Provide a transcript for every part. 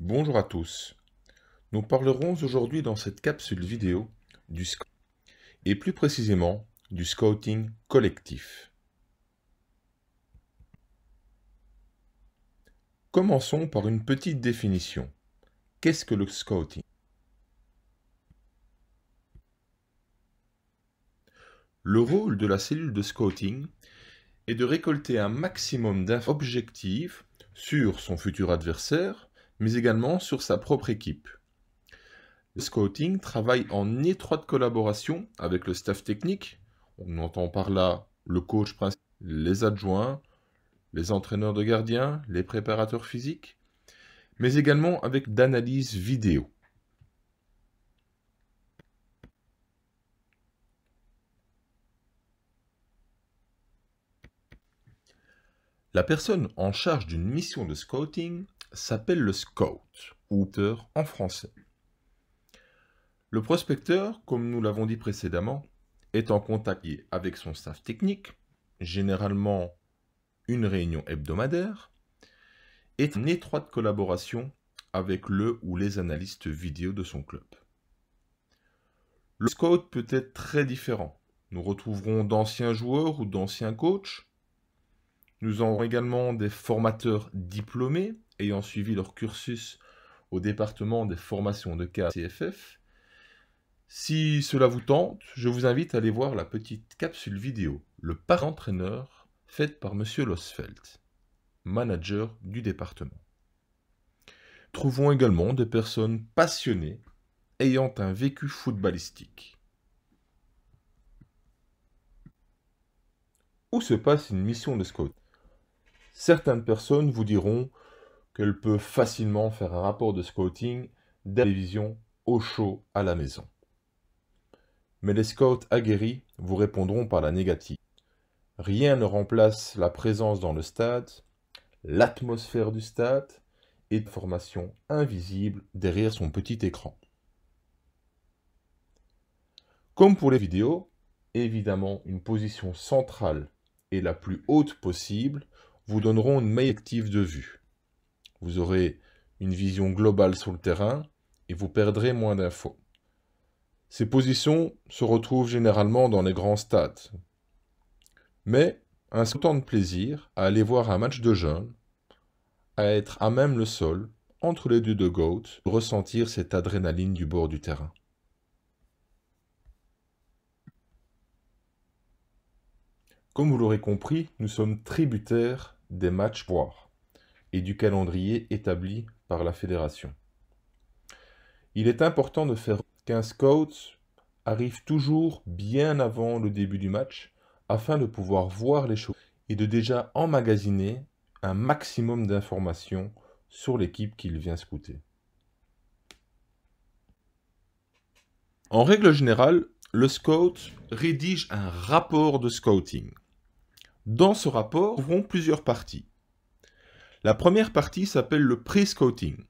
Bonjour à tous. Nous parlerons aujourd'hui dans cette capsule vidéo du scout et plus précisément du scouting collectif. Commençons par une petite définition. Qu'est-ce que le scouting? Le rôle de la cellule de scouting est de récolter un maximum d'infos objectives sur son futur adversaire, mais également sur sa propre équipe. Le scouting travaille en étroite collaboration avec le staff technique. On entend par là le coach principal, les adjoints, les entraîneurs de gardiens, les préparateurs physiques, mais également avec d'analyses vidéo. La personne en charge d'une mission de scouting s'appelle le scout, ou auteur en français. Le prospecteur, comme nous l'avons dit précédemment, est en contact avec son staff technique, généralement une réunion hebdomadaire, et en étroite collaboration avec le ou les analystes vidéo de son club. Le scout peut être très différent. Nous retrouverons d'anciens joueurs ou d'anciens coachs. Nous aurons également des formateurs diplômés ayant suivi leur cursus au département des formations de CFF. Si cela vous tente, je vous invite à aller voir la petite capsule vidéo, le parrain entraîneur, faite par M. Losfeld, manager du département. Trouvons également des personnes passionnées ayant un vécu footballistique. Où se passe une mission de scout? Certaines personnes vous diront qu'elles peuvent facilement faire un rapport de scouting de la télévision au chaud à la maison. Mais les scouts aguerris vous répondront par la négative. Rien ne remplace la présence dans le stade, l'atmosphère du stade et de formation invisible derrière son petit écran. Comme pour les vidéos, évidemment une position centrale et la plus haute possible vous donneront une meilleure perspective de vue. Vous aurez une vision globale sur le terrain et vous perdrez moins d'infos. Ces positions se retrouvent généralement dans les grands stades. Mais un certain de plaisir à aller voir un match de jeunes, à être à même le sol, entre les deux de goat, ressentir cette adrénaline du bord du terrain. Comme vous l'aurez compris, nous sommes tributaires des matchs voire et du calendrier établi par la fédération. Il est important de faire qu'un scout arrive toujours bien avant le début du match afin de pouvoir voir les choses et de déjà emmagasiner un maximum d'informations sur l'équipe qu'il vient scouter. En règle générale, le scout rédige un rapport de scouting. Dans ce rapport, nous trouverons plusieurs parties. La première partie s'appelle le pré-scouting.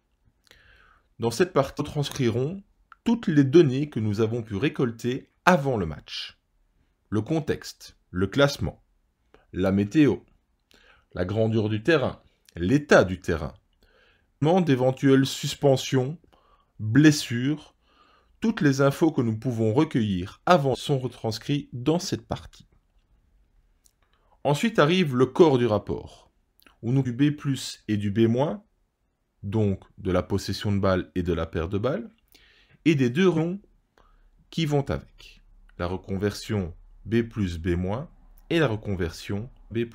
Dans cette partie, nous transcrirons toutes les données que nous avons pu récolter avant le match. Le contexte, le classement, la météo, la grandeur du terrain, l'état du terrain, d'éventuelles suspensions, blessures, toutes les infos que nous pouvons recueillir avant sont retranscrites dans cette partie. Ensuite arrive le corps du rapport, où nous du B+ et du B-, donc de la possession de balle et de la perte de balle, et des deux ronds qui vont avec, la reconversion B+, B- et la reconversion B+.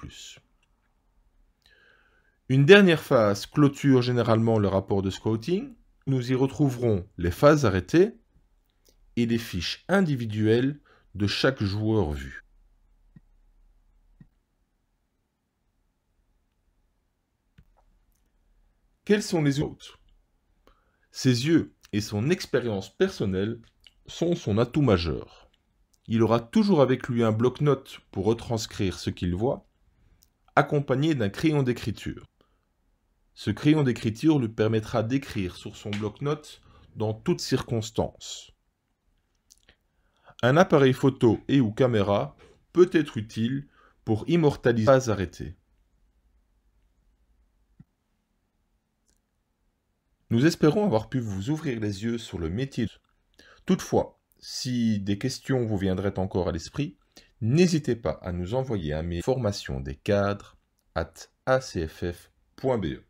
Une dernière phase clôture généralement le rapport de scouting. Nous y retrouverons les phases arrêtées et les fiches individuelles de chaque joueur vu. Quels sont les scouts? Ses yeux et son expérience personnelle sont son atout majeur. Il aura toujours avec lui un bloc-notes pour retranscrire ce qu'il voit, accompagné d'un crayon d'écriture. Ce crayon d'écriture lui permettra d'écrire sur son bloc-notes dans toutes circonstances. Un appareil photo et ou caméra peut être utile pour immortaliser les phases arrêtées. Nous espérons avoir pu vous ouvrir les yeux sur le métier. Toutefois, si des questions vous viendraient encore à l'esprit, n'hésitez pas à nous envoyer un mail formation des cadres@acff.be.